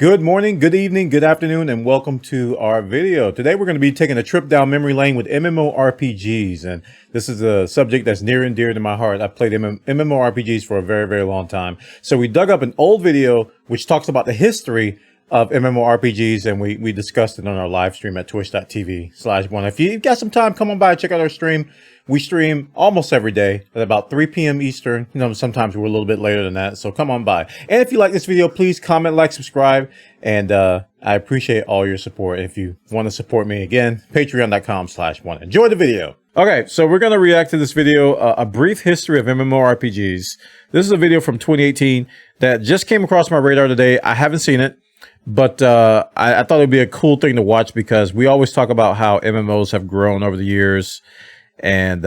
Good morning, good evening, good afternoon, and welcome to our video. Today we're going to be taking a trip down memory lane with MMORPGs, and this is a subject that's near and dear to my heart. I've played MMORPGs for a very, very long time. So we dug up an old video which talks about the history of MMORPGs, and we discussed it on our live stream at twitch.tv/Bwana. If you've got some time, come on by and check out our stream. We stream almost every day at about 3 p.m. Eastern. You know, sometimes we're a little bit later than that, so come on by. And if you like this video, please comment, like, subscribe, and I appreciate all your support. If you want to support me, again, patreon.com/Bwana. Enjoy the video. Okay, so we're going to react to this video, a brief history of MMORPGs. This is a video from 2018 that just came across my radar today. I haven't seen it, but I thought it'd be a cool thing to watch because we always talk about how MMOs have grown over the years. And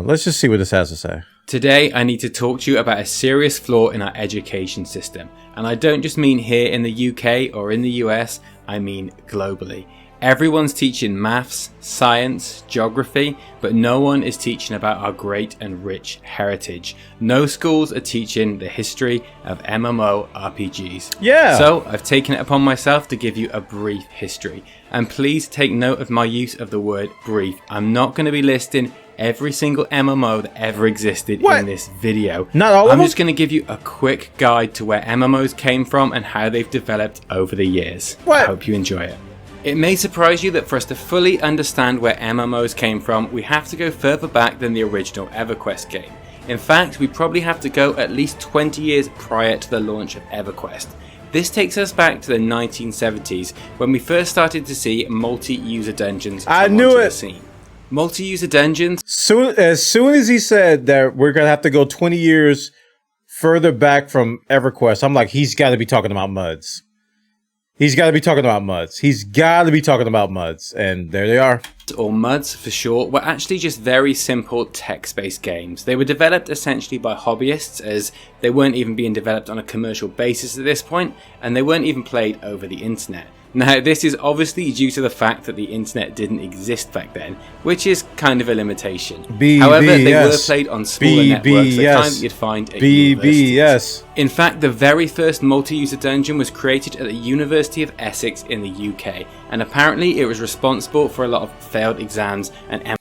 let's just see what this has to say. Today, I need to talk to you about a serious flaw in our education system. And I don't just mean here in the UK or in the US, I mean globally. Everyone's teaching maths, science, geography, but no one is teaching about our great and rich heritage. No schools are teaching the history of MMORPGs. Yeah. So I've taken it upon myself to give you a brief history. And please take note of my use of the word brief. I'm not going to be listing every single MMO that ever existed in this video. Not all of them? I'm just going to give you a quick guide to where MMOs came from and how they've developed over the years. I hope you enjoy it. It may surprise you that for us to fully understand where MMOs came from, we have to go further back than the original Everquest game. In fact, we probably have to go at least 20 years prior to the launch of Everquest. This takes us back to the 1970s when we first started to see multi-user dungeons come onto the scene. Multi-user dungeons. As soon as he said that we're going to have to go 20 years further back from Everquest, I'm like, he's got to be talking about MUDs. He's got to be talking about MUDs. He's got to be talking about MUDs. And there they are. Or MUDs for short, were actually just very simple text-based games. They were developed essentially by hobbyists, as they weren't even being developed on a commercial basis at this point, and they weren't even played over the internet. Now, this is obviously due to the fact that the internet didn't exist back then, which is kind of a limitation. However, they were played on smaller networks, the kind that you'd find at universities. In fact, the very first multi-user dungeon was created at the University of Essex in the UK, and apparently it was responsible for a lot of failed exams and...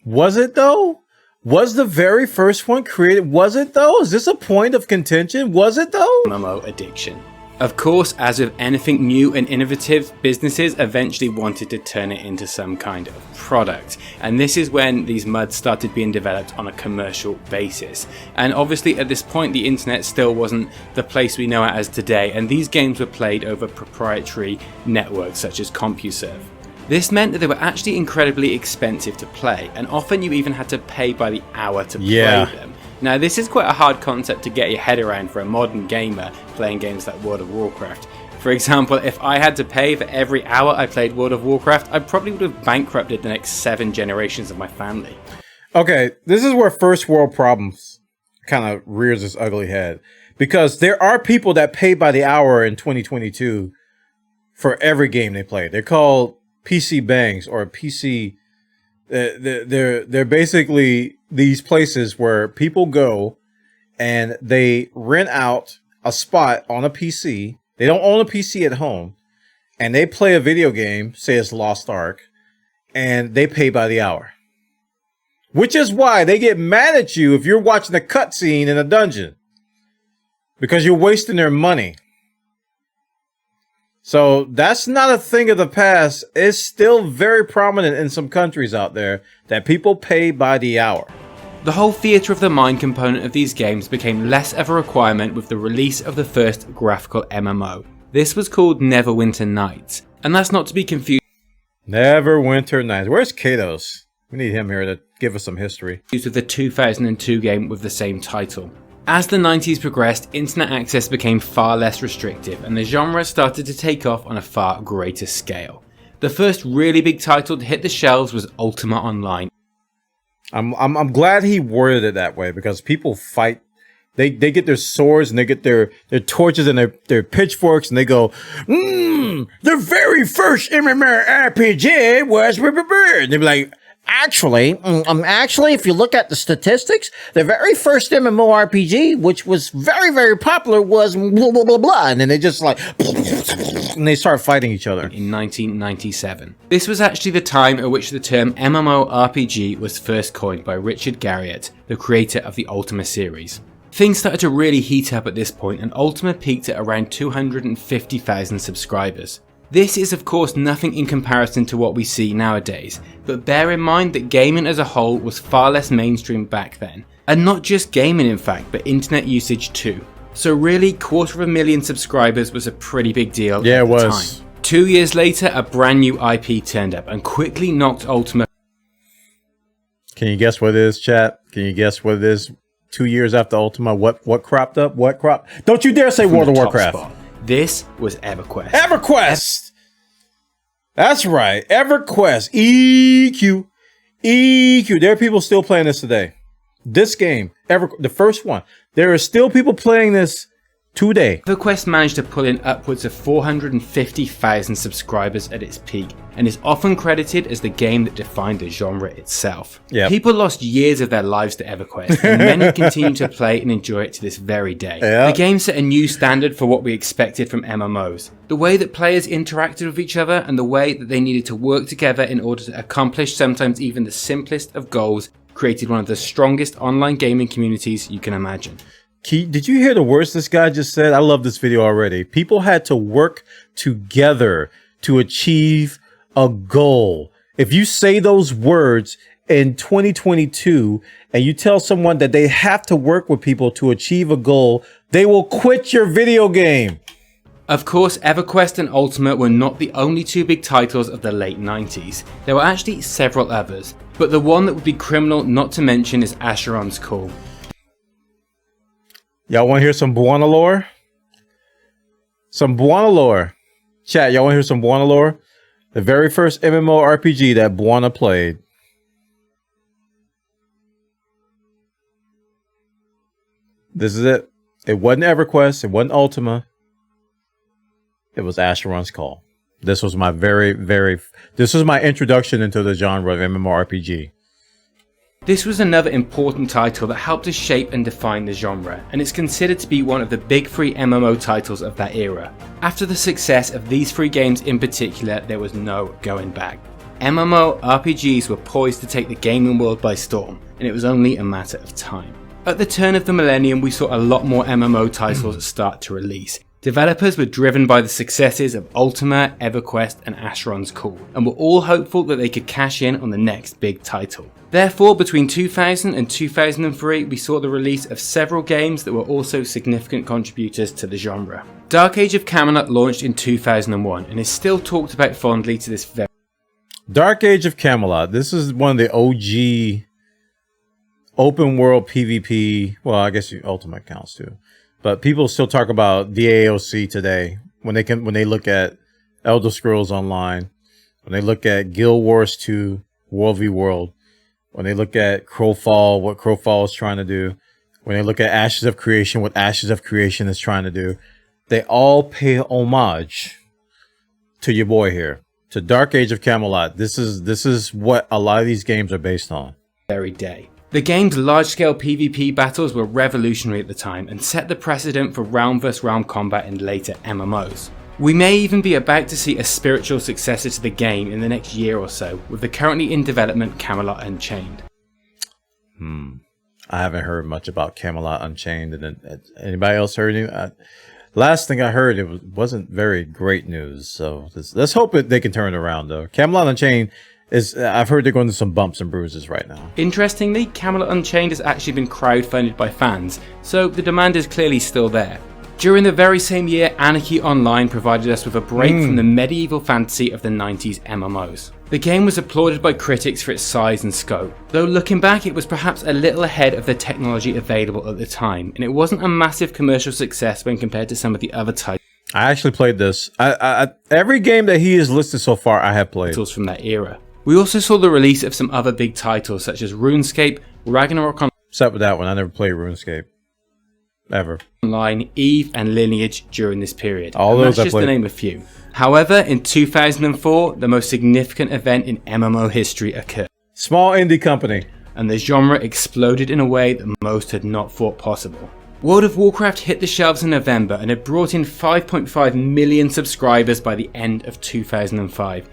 Was it though? Was the very first one created? Was it though? Is this a point of contention? Was it though? MMO addiction. Of course, as with anything new and innovative, businesses eventually wanted to turn it into some kind of product. And this is when these MUDs started being developed on a commercial basis. And obviously at this point, the internet still wasn't the place we know it as today, and these games were played over proprietary networks such as CompuServe. This meant that they were actually incredibly expensive to play, and often you even had to pay by the hour to play them. Now, this is quite a hard concept to get your head around for a modern gamer playing games like World of Warcraft. For example, if I had to pay for every hour I played World of Warcraft, I probably would have bankrupted the next 7 generations of my family. Okay, this is where first world problems kind of rears its ugly head. Because there are people that pay by the hour in 2022 for every game they play. They're called PC bangs or PC... They're basically these places where people go and they rent out a spot on a PC. They don't own a PC at home, and they play a video game, say it's Lost Ark, and they pay by the hour. Which is why they get mad at you if you're watching a cutscene in a dungeon, because you're wasting their money. So that's not a thing of the past. It's still very prominent in some countries out there that people pay by the hour. The whole theatre of the mind component of these games became less of a requirement with the release of the first graphical MMO. This was called Neverwinter Night, and that's not to be confused. Neverwinter Night. Where's Katos? We need him here to give us some history. With the 2002 game with the same title. As the 90s progressed, internet access became far less restrictive, and the genre started to take off on a far greater scale. The first really big title to hit the shelves was Ultima Online. I'm glad he worded it that way, because people fight. They get their swords and they get their torches and their pitchforks, and they go, the very first MMORPG was... And they be like, Actually, if you look at the statistics, the very first MMORPG, which was very, very popular, was blah, blah, blah, blah. And then they just like, and they start fighting each other. In 1997. This was actually the time at which the term MMORPG was first coined by Richard Garriott, the creator of the Ultima series. Things started to really heat up at this point, and Ultima peaked at around 250,000 subscribers. This is of course nothing in comparison to what we see nowadays, but bear in mind that gaming as a whole was far less mainstream back then. And not just gaming in fact, but internet usage too. So really, 250,000 subscribers was a pretty big deal at the time. 2 years later, a brand new IP turned up and quickly knocked Ultima. Can you guess what it is, chat? Can you guess what it is? 2 years after Ultima, what cropped up? What cropped? Don't you dare say World of Warcraft. Spot. This was Everquest. Everquest! That's right. Everquest. EQ. There are people still playing this today. This game, the first one. There are still people playing this today. Everquest managed to pull in upwards of 450,000 subscribers at its peak, and is often credited as the game that defined the genre itself. Yep. People lost years of their lives to Everquest, and many continue to play and enjoy it to this very day. Yep. The game set a new standard for what we expected from MMOs. The way that players interacted with each other, and the way that they needed to work together in order to accomplish sometimes even the simplest of goals, created one of the strongest online gaming communities you can imagine. Did you hear the words this guy just said? I love this video already. People had to work together to achieve a goal. If you say those words in 2022 and you tell someone that they have to work with people to achieve a goal, they will quit your video game. Of course, Everquest and Ultima were not the only two big titles of the late 90s. There were actually several others, but the one that would be criminal not to mention is Asheron's Call. Y'all want to hear some Bwana lore? Some Bwana lore. Chat, y'all want to hear some Bwana lore? The very first MMORPG that Bwana played. This is it. It wasn't EverQuest. It wasn't Ultima. It was Asheron's Call. This was my this was my introduction into the genre of MMORPG. This was another important title that helped to shape and define the genre, and it's considered to be one of the big three MMO titles of that era. After the success of these three games in particular, there was no going back. MMORPGs were poised to take the gaming world by storm, and it was only a matter of time. At the turn of the millennium, we saw a lot more MMO titles start to release. Developers were driven by the successes of Ultima, Everquest and Asheron's Call, and were all hopeful that they could cash in on the next big title. Therefore, between 2000 and 2003, we saw the release of several games that were also significant contributors to the genre. Dark Age of Camelot launched in 2001 and is still talked about fondly to this very. Dark Age of Camelot. This is one of the OG open world PvP. Well, I guess Ultimate counts too. But people still talk about DAOC today when they look at Elder Scrolls Online, when they look at Guild Wars 2, World v World, when they look at Crowfall, what Crowfall is trying to do, when they look at Ashes of Creation, what Ashes of Creation is trying to do, they all pay homage to your boy here, to Dark Age of Camelot. This is what a lot of these games are based on. Very day. The game's large-scale PvP battles were revolutionary at the time and set the precedent for realm vs realm combat in later MMOs. We may even be about to see a spiritual successor to the game in the next year or so, with the currently in development Camelot Unchained. I haven't heard much about Camelot Unchained. And anybody else heard any? Last thing I heard, it wasn't very great news. So let's hope they can turn it around, though. Camelot Unchained I've heard they're going through some bumps and bruises right now. Interestingly, Camelot Unchained has actually been crowdfunded by fans, so the demand is clearly still there. During the very same year, Anarchy Online provided us with a break from the medieval fantasy of the 90s MMOs. The game was applauded by critics for its size and scope, though looking back it was perhaps a little ahead of the technology available at the time, and it wasn't a massive commercial success when compared to some of the other titles. I actually played this. Every game that he has listed so far, I have played. From that era. We also saw the release of some other big titles such as RuneScape, Ragnarok Except with that one, I never played RuneScape. Ever. Online, Eve and Lineage during this period. All those that's just to name a few. However, in 2004, the most significant event in MMO history occurred. Small indie company. And the genre exploded in a way that most had not thought possible. World of Warcraft hit the shelves in November and had brought in 5.5 million subscribers by the end of 2005.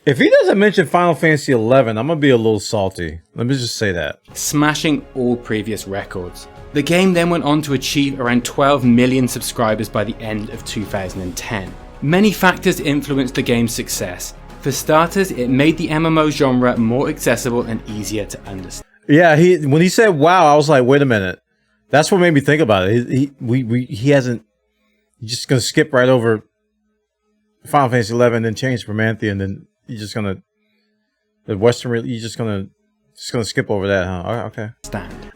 If he doesn't mention Final Fantasy XI, I'm going to be a little salty. Let me just say that. Smashing all previous records. The game then went on to achieve around 12 million subscribers by the end of 2010. Many factors influenced the game's success. For starters, it made the MMO genre more accessible and easier to understand. Yeah, when he said wow, I was like, wait a minute. That's what made me think about it. He's just going to skip right over Final Fantasy XI and then change for Manthe, and then you're just going to skip over that, huh? Okay.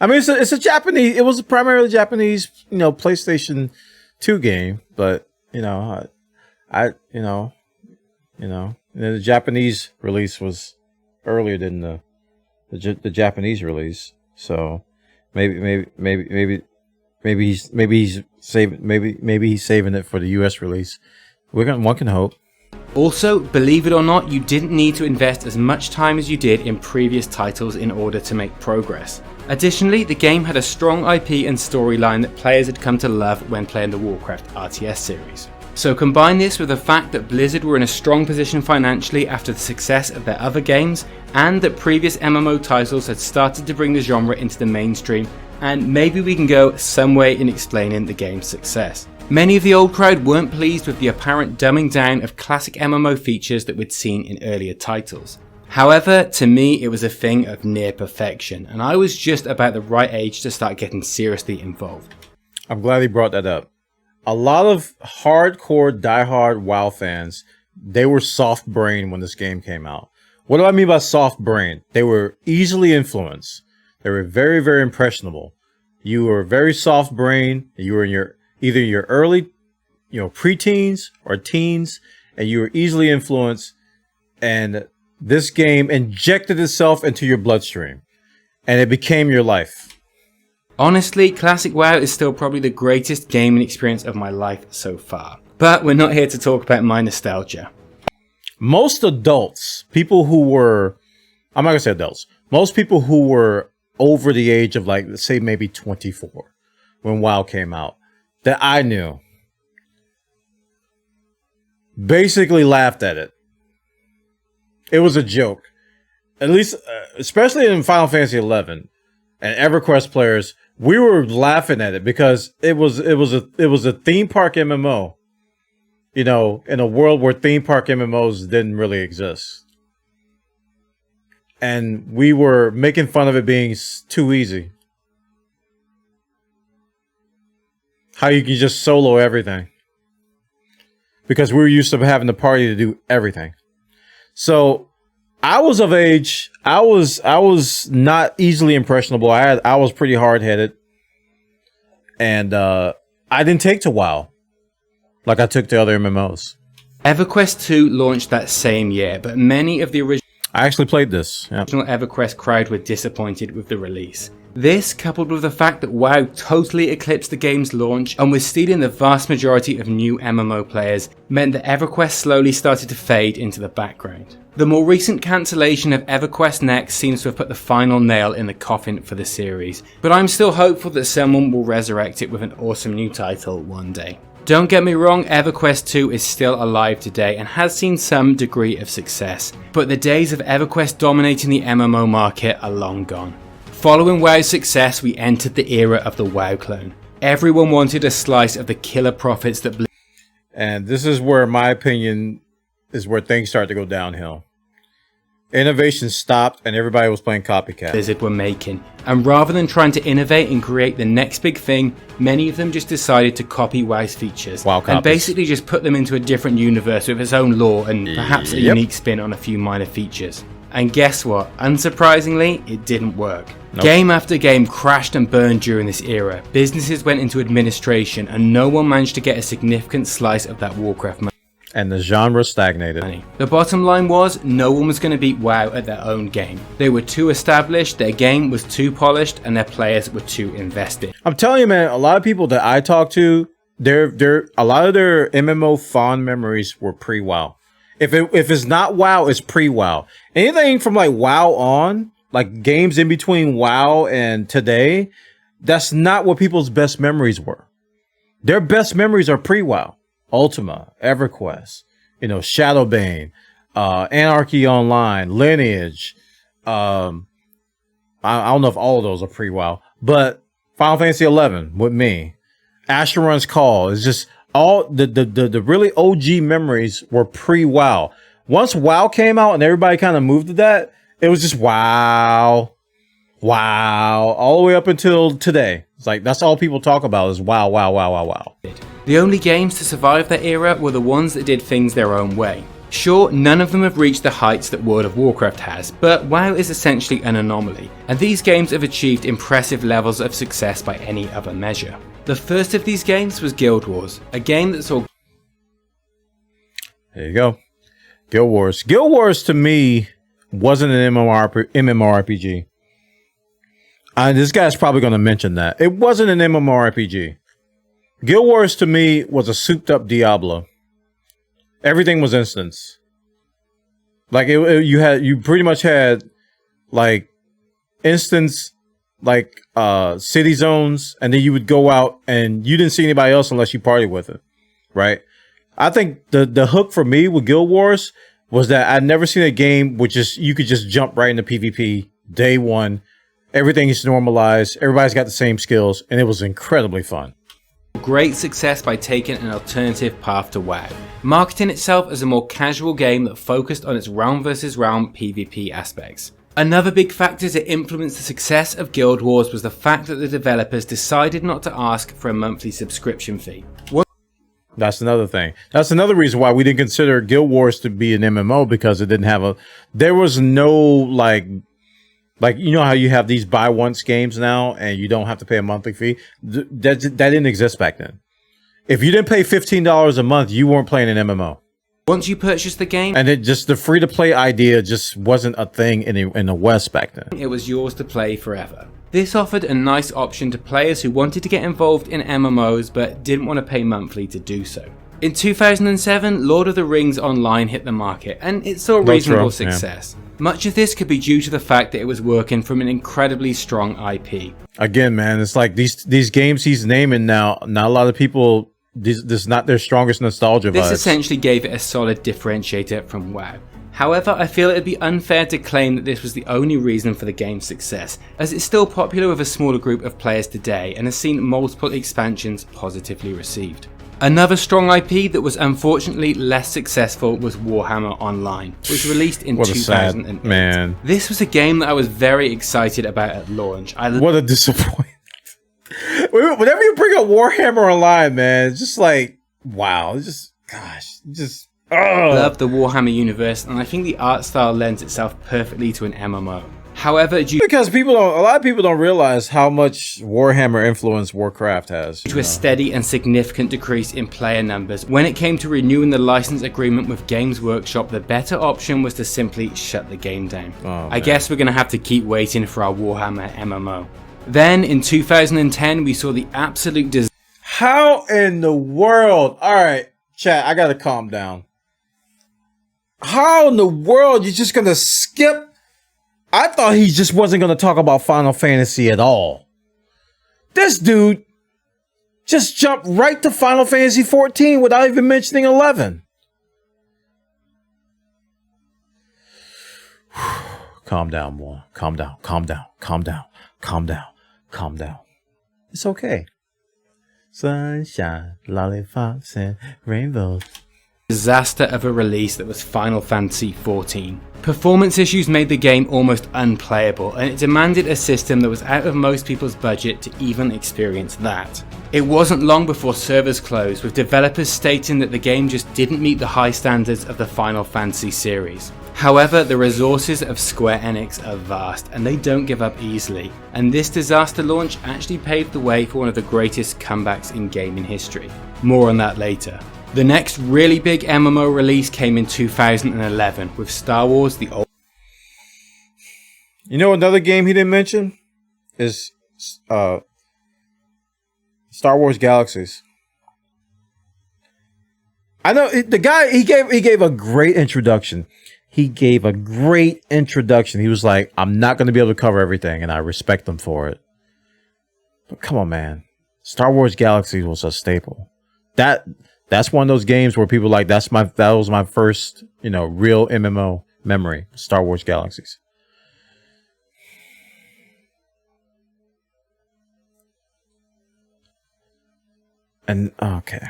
I mean, it's a Japanese, it was a primarily Japanese, PlayStation 2 game, but, the Japanese release was earlier than the Japanese release, so maybe he's saving it for the US release. One can hope. Also, believe it or not, you didn't need to invest as much time as you did in previous titles in order to make progress. Additionally, the game had a strong IP and storyline that players had come to love when playing the Warcraft RTS series. So combine this with the fact that Blizzard were in a strong position financially after the success of their other games, and that previous MMO titles had started to bring the genre into the mainstream, and maybe we can go some way in explaining the game's success. Many of the old crowd weren't pleased with the apparent dumbing down of classic MMO features that we'd seen in earlier titles. However, to me it was a thing of near perfection, and I was just about the right age to start getting seriously involved. I'm glad he brought that up. A lot of hardcore, diehard WoW fans, they were soft-brained when this game came out. What do I mean by soft-brained? They were easily influenced. They were very, very impressionable. You were very soft-brained. You were in either your early, preteens or teens, and you were easily influenced. And this game injected itself into your bloodstream, and it became your life. Honestly, Classic WoW is still probably the greatest gaming experience of my life so far. But we're not here to talk about my nostalgia. Most adults, people who were, I'm not going to say adults, most people who were over the age of, like, let's say maybe 24 when WoW came out, that I knew, basically laughed at it. It was a joke. At least, especially in Final Fantasy XI and EverQuest players, we were laughing at it because it was a theme park MMO, in a world where theme park MMOs didn't really exist. And we were making fun of it being too easy. How you can just solo everything. Because we were used to having the party to do everything. So I was of age. I was not easily impressionable. I was pretty hard-headed. And I didn't take to WoW like I took to other MMOs. EverQuest 2 launched that same year, but many of the original I actually played this. Yeah. EverQuest crowd were disappointed with the release. This, coupled with the fact that WoW totally eclipsed the game's launch and was stealing the vast majority of new MMO players, meant that EverQuest slowly started to fade into the background. The more recent cancellation of EverQuest Next seems to have put the final nail in the coffin for the series, but I'm still hopeful that someone will resurrect it with an awesome new title one day. Don't get me wrong, EverQuest 2 is still alive today and has seen some degree of success, but the days of EverQuest dominating the MMO market are long gone. Following WoW's success, we entered the era of the WoW clone. Everyone wanted a slice of the killer profits that and this is where, in my opinion, is where things start to go downhill. Innovation stopped and everybody was playing copycat. Blizzard were making, and rather than trying to innovate and create the next big thing, many of them just decided to copy WoW's features and basically just put them into a different universe with its own lore and perhaps a unique spin on a few minor features. And guess what? Unsurprisingly, it didn't work. Nope. Game after game crashed and burned during this era. Businesses went into administration and no one managed to get a significant slice of that Warcraft money. And the genre stagnated. The bottom line was, no one was going to beat WoW at their own game. They were too established, their game was too polished, and their players were too invested. I'm telling you, man, a lot of people that I talk to, a lot of their MMO fond memories were pre-WoW. If it's not WoW, it's pre-WoW. Anything from like WoW on, like games in between WoW and today, that's not what people's best memories were. Their best memories are pre-WoW. Ultima, Everquest, Shadowbane, Anarchy Online, Lineage. I don't know if all of those are pre-WoW, but Final Fantasy 11 with me. Asheron's Call is just all the really OG memories were pre-WoW. Once WoW came out and everybody kind of moved to that, it was just WoW, all the way up until today. It's like that's all people talk about is WoW. The only games to survive that era were the ones that did things their own way. Sure, none of them have reached the heights that World of Warcraft has, but WoW is essentially an anomaly, and these games have achieved impressive levels of success by any other measure. The first of these games was Guild Wars, a game that saw... There you go. Guild Wars. Guild Wars to me wasn't an MMORPG. This guy's probably going to mention that. It wasn't an MMORPG. Guild Wars to me was a souped up Diablo. Everything was instance. Like you pretty much had like instance, like city zones, and then you would go out and you didn't see anybody else unless you partied with it, right? I think the hook for me with Guild Wars was that I'd never seen a game which you could just jump right into PvP day one. Everything is normalized. Everybody's got the same skills, and it was incredibly fun. Great success by taking an alternative path to WoW, marketing itself as a more casual game that focused on its round versus round PvP aspects. Another big factor to influence the success of Guild Wars was the fact that the developers decided not to ask for a monthly subscription fee. That's another thing. That's another reason why we didn't consider Guild Wars to be an MMO, because it didn't have there was no like you know how you have these buy once games now and you don't have to pay a monthly fee? That didn't exist back then. If you didn't pay $15 a month, you weren't playing an MMO. Once you purchased the game, and the free to play idea just wasn't a thing in the West back then. It was yours to play forever. This offered a nice option to players who wanted to get involved in MMOs but didn't want to pay monthly to do so. In 2007, Lord of the Rings Online hit the market, and it saw reasonable success. Yeah. Much of this could be due to the fact that it was working from an incredibly strong IP. Again, man, it's like these games he's naming now, not a lot of people, this is not their strongest nostalgia vibes. This essentially gave it a solid differentiator from WoW. However, I feel it would be unfair to claim that this was the only reason for the game's success, as it's still popular with a smaller group of players today and has seen multiple expansions positively received. Another strong IP that was unfortunately less successful was Warhammer Online, which was released in 2008. Sad, man. This was a game that I was very excited about at launch. What a disappointment. Whenever you bring up Warhammer Online, man, it's just like, wow. It's just, gosh, just... I love the Warhammer universe, and I think the art style lends itself perfectly to an MMO. However, because a lot of people don't realize how much Warhammer influence Warcraft has. Due to a steady and significant decrease in player numbers, when it came to renewing the license agreement with Games Workshop, the better option was to simply shut the game down. I guess we're going to have to keep waiting for our Warhammer MMO. Then, in 2010, we saw the absolute How in the world? Alright, chat, I gotta calm down. How in the world you just gonna skip? I thought he just wasn't going to talk about Final Fantasy at all. This dude just jumped right to Final Fantasy 14 without even mentioning 11. Calm down, boy. Calm down. It's okay. Sunshine, lollipops, and rainbows. Disaster of a release that was Final Fantasy XIV. Performance issues made the game almost unplayable, and it demanded a system that was out of most people's budget to even experience that. It wasn't long before servers closed, with developers stating that the game just didn't meet the high standards of the Final Fantasy series. However, the resources of Square Enix are vast, and they don't give up easily, and this disaster launch actually paved the way for one of the greatest comebacks in gaming history. More on that later. The next really big MMO release came in 2011 with Star Wars The Old... You know another game he didn't mention? Is Star Wars Galaxies. I know the guy. He gave a great introduction. He gave a great introduction. He was like, "I'm not going to be able to cover everything, and I respect him for it." But come on, man. Star Wars Galaxies was a staple. That's one of those games where people like that was my first, real MMO memory. Star Wars Galaxies. And okay.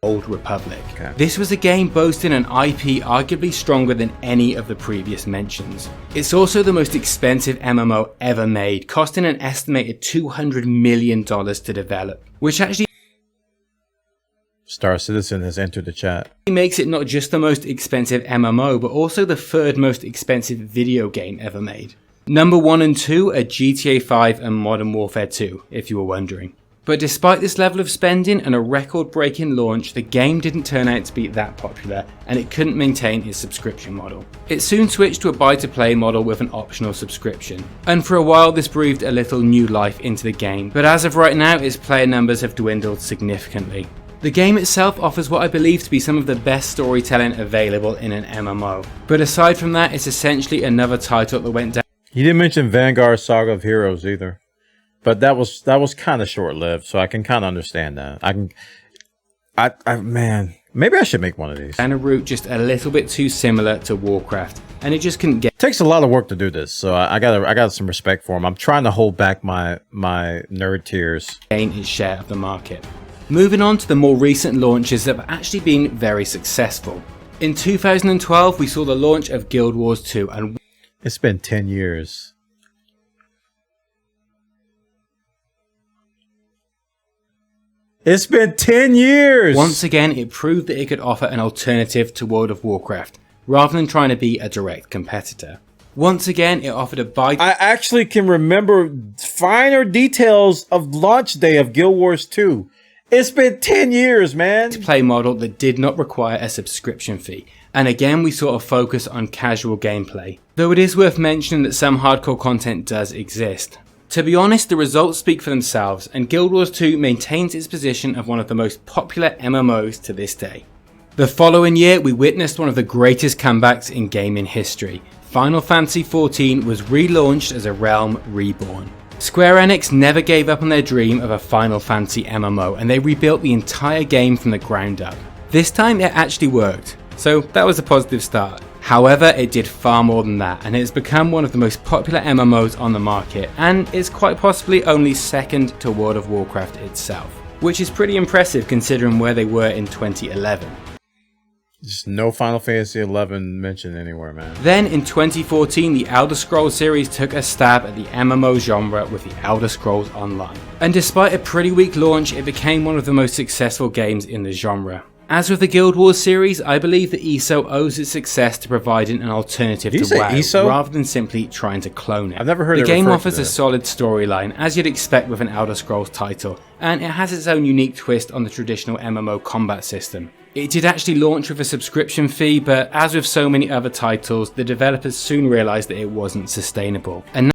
Old Republic. Okay. This was a game boasting an IP arguably stronger than any of the previous mentions. It's also the most expensive MMO ever made, costing an estimated $200 million to develop, which actually Star Citizen has entered the chat. makes it not just the most expensive MMO, but also the third most expensive video game ever made. Number 1 and 2 are GTA 5 and Modern Warfare 2, if you were wondering. But despite this level of spending and a record-breaking launch, the game didn't turn out to be that popular, and it couldn't maintain its subscription model. It soon switched to a buy-to-play model with an optional subscription, and for a while this breathed a little new life into the game, but as of right now its player numbers have dwindled significantly. The game itself offers what I believe to be some of the best storytelling available in an MMO, but aside from that it's essentially another title that went down. He didn't mention Vanguard Saga of Heroes either. But that was kind of short-lived, so I can kind of understand that. Man, maybe I should make one of these. And a route just a little bit too similar to Warcraft, and it just couldn't get. It takes a lot of work to do this, so I got some respect for him. I'm trying to hold back my nerd tears. Gain its share of the market. Moving on to the more recent launches that have actually been very successful. In 2012, we saw the launch of Guild Wars 2, and it's been 10 years. It's been 10 years! Once again, it proved that it could offer an alternative to World of Warcraft, rather than trying to be a direct competitor. Once again, it offered a buy. I actually can remember finer details of launch day of Guild Wars 2. It's been 10 years, man! Play model that did not require a subscription fee, and again we saw a focus on casual gameplay, though it is worth mentioning that some hardcore content does exist. To be honest, the results speak for themselves, and Guild Wars 2 maintains its position of one of the most popular MMOs to this day. The following year, we witnessed one of the greatest comebacks in gaming history. Final Fantasy XIV was relaunched as a Realm Reborn. Square Enix never gave up on their dream of a Final Fantasy MMO, and they rebuilt the entire game from the ground up. This time it actually worked, so that was a positive start. However, it did far more than that, and it has become one of the most popular MMOs on the market, and is quite possibly only second to World of Warcraft itself, which is pretty impressive considering where they were in 2011. Just no Final Fantasy XI mentioned anywhere, man. Then in 2014, the Elder Scrolls series took a stab at the MMO genre with the Elder Scrolls Online. And despite a pretty weak launch, it became one of the most successful games in the genre. As with the Guild Wars series, I believe that ESO owes its success to providing an alternative to WoW, ESO? rather than simply trying to clone it. I've never heard the it game referred offers to a that. solid storyline, as you'd expect with an Elder Scrolls title, and it has its own unique twist on the traditional MMO combat system. It did actually launch with a subscription fee, but as with so many other titles, the developers soon realised that it wasn't sustainable, and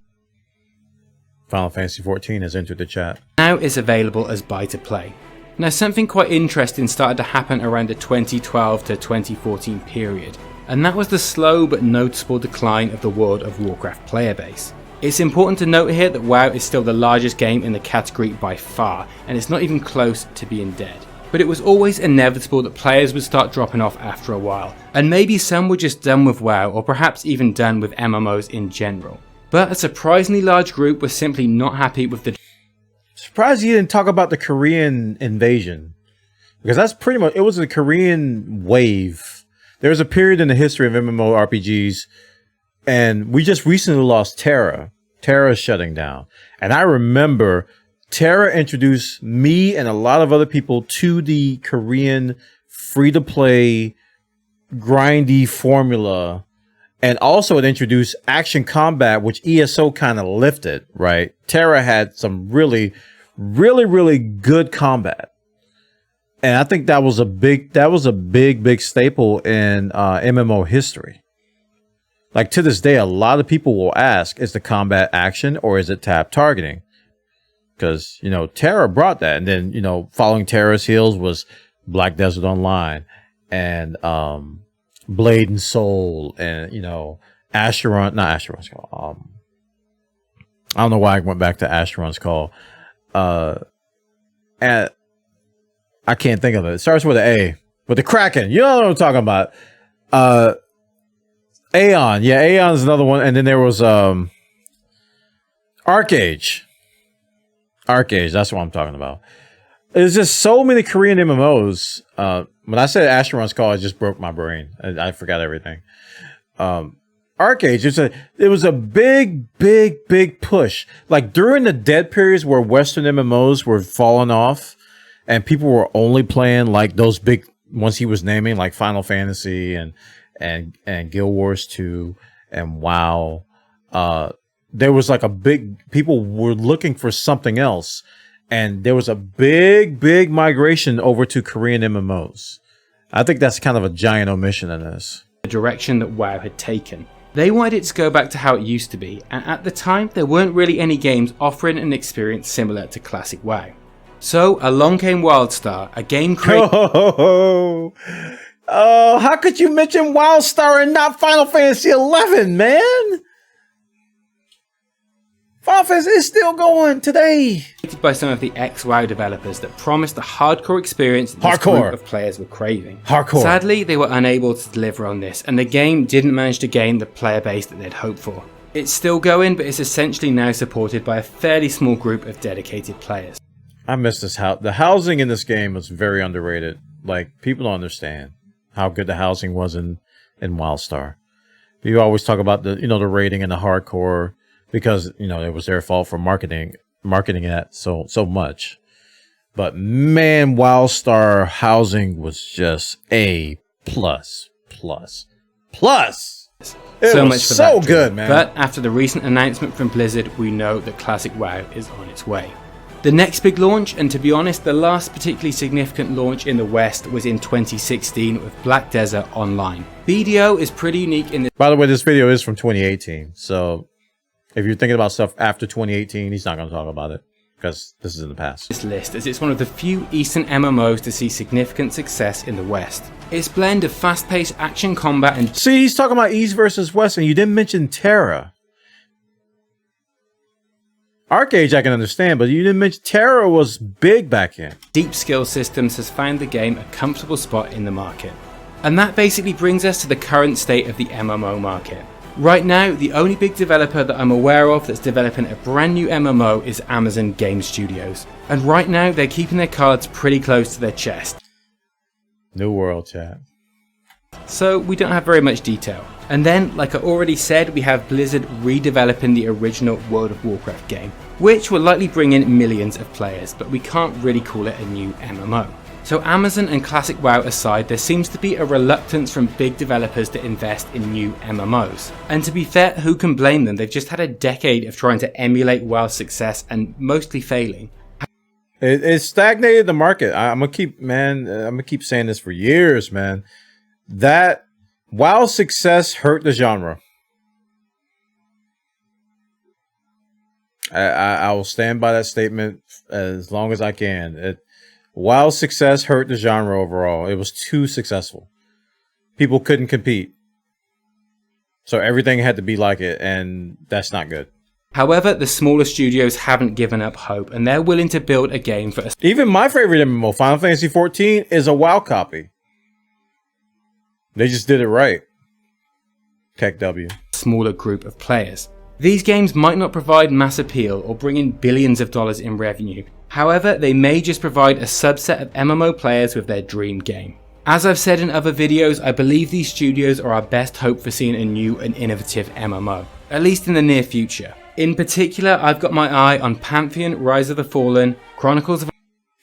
Final Fantasy XIV has entered the chat. now it's available as buy-to-play. Now, something quite interesting started to happen around the 2012 to 2014 period, and that was the slow but noticeable decline of the World of Warcraft player base. It's important to note here that WoW is still the largest game in the category by far, and it's not even close to being dead. But it was always inevitable that players would start dropping off after a while, and maybe some were just done with WoW, or perhaps even done with MMOs in general. But a surprisingly large group was simply not happy with the Surprised you didn't talk about the Korean invasion. Because that's pretty much, it was a Korean wave. There was a period in the history of MMORPGs, and we just recently lost Terra. Terra's shutting down. And I remember Terra introduced me and a lot of other people to the Korean free-to-play grindy formula. And also it introduced action combat, which ESO kind of lifted, right? Terra had some really good combat. And I think that was a big staple in MMO history. Like to this day, a lot of people will ask, is the combat action or is it tab targeting? Because, Terra brought that. And then, following Terra's heels was Black Desert Online, and Blade and Soul, and Asheron's Call. I don't know why I went back to Asheron's Call. And I can't think of it. It starts with an A. With the Kraken. You know what I'm talking about. Aeon. Yeah, Aeon is another one. And then there was Arcage. Arcage, that's what I'm talking about. There's just so many Korean MMOs. When I said Asheron's Call, it just broke my brain. I forgot everything. Arcade, it was a big push. Like during the dead periods where Western MMOs were falling off and people were only playing like those big ones he was naming, like Final Fantasy and Guild Wars 2 and WoW. There was like people were looking for something else, and there was a big migration over to Korean MMOs. I think that's kind of a giant omission in this. The direction that WoW had taken. They wanted it to go back to how it used to be, and at the time there weren't really any games offering an experience similar to classic WoW. So along came WildStar, a game created... Oh, how could you mention WildStar and not Final Fantasy 11, man? Final Fantasy is still going today. By some of the ex-WoW developers that promised the hardcore experience that this group of players were craving. Hardcore. Sadly, they were unable to deliver on this, and the game didn't manage to gain the player base that they'd hoped for. It's still going, but it's essentially now supported by a fairly small group of dedicated players. I miss this house. The housing in this game was very underrated. Like, people don't understand how good the housing was in WildStar. You always talk about the rating and the hardcore because it was their fault for marketing it so much. But man, WildStar housing was just A+++. It So was much for so that good, man. But after the recent announcement from Blizzard, we know that classic WoW is on its way. The next big launch, and to be honest, the last particularly significant launch in the West was in 2016 with Black Desert Online. BDO is pretty unique in this. By the way, this video is from 2018, so if you're thinking about stuff after 2018, he's not going to talk about it because this is in the past. This list, as it's one of the few Eastern MMOs to see significant success in the West. Its blend of fast-paced action combat and... See, he's talking about East versus West, and you didn't mention Terra. Arcade I can understand, but you didn't mention Terra was big back then. Deep skill systems has found the game a comfortable spot in the market. And that basically brings us to the current state of the MMO market. Right now, the only big developer that I'm aware of that's developing a brand new MMO is Amazon Game Studios. And right now, they're keeping their cards pretty close to their chest. New World, chat. So we don't have very much detail. And then, like I already said, we have Blizzard redeveloping the original World of Warcraft game, which will likely bring in millions of players, but we can't really call it a new MMO. So Amazon and classic WoW aside, there seems to be a reluctance from big developers to invest in new MMOs. And to be fair, who can blame them? They've just had a decade of trying to emulate WoW's success and mostly failing. It stagnated the market. I'm gonna keep saying this for years, man. That WoW's success hurt the genre. I will stand by that statement as long as I can. WoW's success hurt the genre overall. It was too successful. People couldn't compete. So everything had to be like it, and that's not good. However, the smaller studios haven't given up hope, and they're willing to build a game for us. Even my favorite MMO, Final Fantasy 14, is a WoW copy. They just did it right. Tech W. Smaller group of players. These games might not provide mass appeal or bring in billions of dollars in revenue. However, they may just provide a subset of MMO players with their dream game. As I've said in other videos, I believe these studios are our best hope for seeing a new and innovative MMO, at least in the near future. In particular, I've got my eye on Pantheon, Rise of the Fallen, Chronicles of...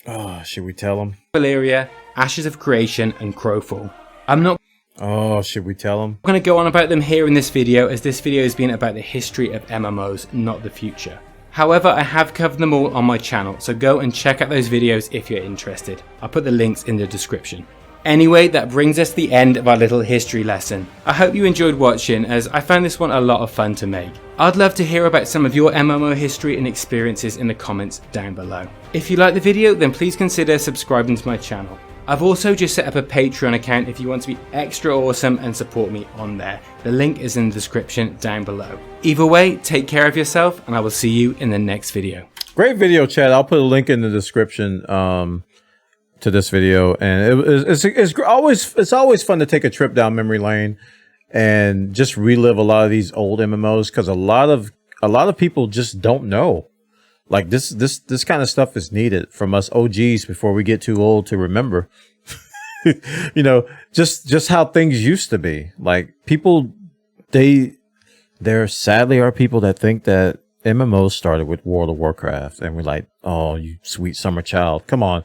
Oh, should we tell them? Valeria, Ashes of Creation, and Crowfall. I'm not... Oh, should we tell them? I'm going to go on about them here in this video, as this video has been about the history of MMOs, not the future. However, I have covered them all on my channel, so go and check out those videos if you're interested. I'll put the links in the description. Anyway, that brings us to the end of our little history lesson. I hope you enjoyed watching, as I found this one a lot of fun to make. I'd love to hear about some of your MMO history and experiences in the comments down below. If you liked the video, then please consider subscribing to my channel. I've also just set up a Patreon account if you want to be extra awesome and support me on there. The link is in the description down below. Either way, take care of yourself, and I will see you in the next video. Great video, Chad. I'll put a link in the description to this video, and it's always fun to take a trip down memory lane and just relive a lot of these old MMOs, because a lot of people just don't know. Like this kind of stuff is needed from us OGs before we get too old to remember. You know, just how things used to be. Like people, there sadly are people that think that MMOs started with World of Warcraft, and we're like, oh, you sweet summer child, come on,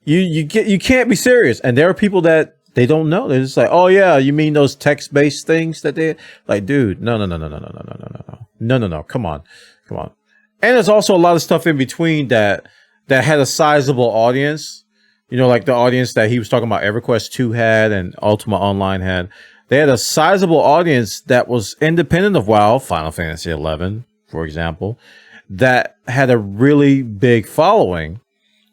you can't be serious. And there are people that they don't know. They're just like, oh yeah, you mean those text-based things that they like, dude, no, come on. And there's also a lot of stuff in between that had a sizable audience. You know, like the audience that he was talking about EverQuest 2 had and Ultima Online had. They had a sizable audience that was independent of WoW, Final Fantasy 11, for example, that had a really big following.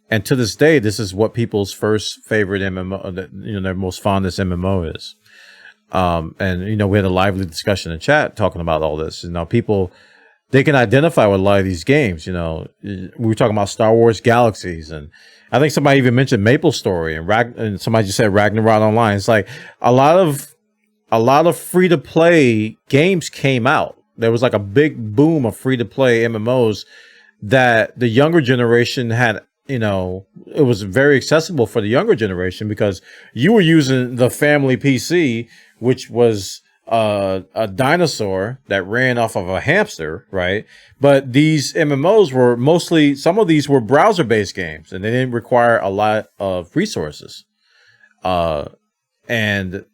And to this day, this is what people's first favorite MMO, their most fondest MMO is. And, we had a lively discussion in chat talking about all this. People, they can identify with a lot of these games. We were talking about Star Wars Galaxies, and I think somebody even mentioned MapleStory, and somebody just said Ragnarok Online. It's like a lot of free-to-play games came out. There was like a big boom of free-to-play MMOs that the younger generation had. It was very accessible for the younger generation because you were using the family PC, which was a dinosaur that ran off of a hamster, right? But these MMOs were mostly, some of these were browser-based games, and they didn't require a lot of resources. And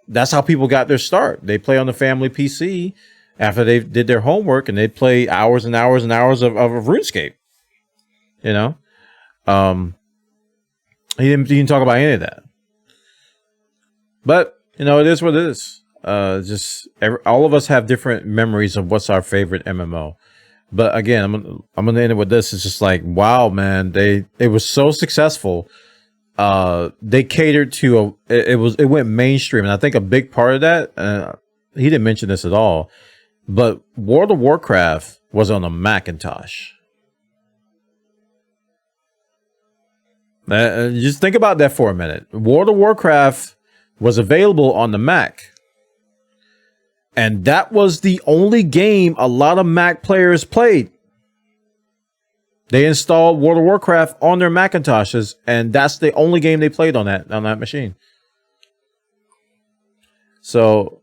that's how people got their start. They play on the family PC after they did their homework, and they play hours and hours and hours of RuneScape. He didn't talk about any of that. But, it is what it is. All of us have different memories of what's our favorite MMO. But again, I'm gonna end it with this. It's just like, wow, man, it was so successful. They catered to it went mainstream, and I think a big part of that, he didn't mention this at all, but World of Warcraft was on a Macintosh. Just think about that for a minute. World of Warcraft was available on the Mac. And that was the only game a lot of Mac players played. They installed World of Warcraft on their Macintoshes, and that's the only game they played on that machine. So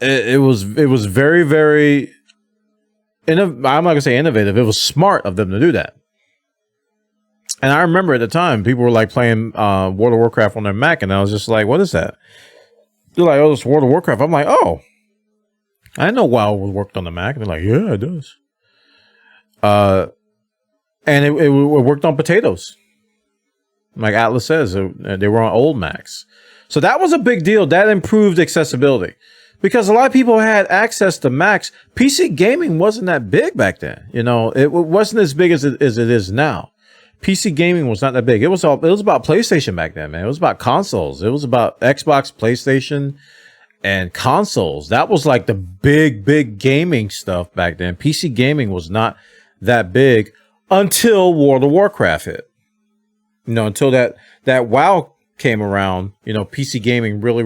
it was very, very I'm not gonna say innovative. It was smart of them to do that. And I remember at the time, people were like playing World of Warcraft on their Mac, and I was just like, what is that? They're like, oh, it's World of Warcraft. I'm like, oh, I know WoW worked on the Mac. And they're like, yeah, it does. And it worked on potatoes. Like Atlas says, they were on old Macs. So that was a big deal. That improved accessibility. Because a lot of people had access to Macs. PC gaming wasn't that big back then. It wasn't as big as it is now. PC gaming was not that big. It was about PlayStation back then, man. It was about consoles. It was about Xbox, PlayStation, and consoles. That was like the big gaming stuff back then. PC gaming was not that big until World of Warcraft hit. Until that WoW came around, PC gaming really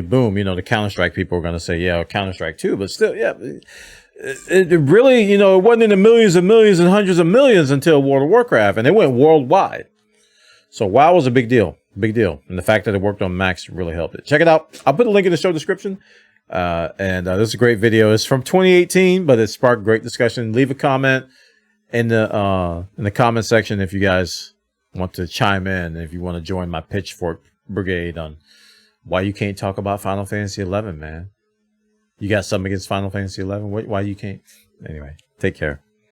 boomed. The Counter-Strike people were going to say, yeah, Counter-Strike 2, but still, yeah. It really, it wasn't in the millions and millions and hundreds of millions until World of Warcraft, and it went worldwide. So WoW was a big deal. And the fact that it worked on Macs really helped it. Check it out. I'll put a link in the show description. And this is a great video. It's from 2018, but it sparked great discussion. Leave a comment in the comment section if you guys want to chime in, if you want to join my pitchfork brigade on why you can't talk about Final Fantasy 11, man. You got something against Final Fantasy 11? Why you can't? Anyway, take care.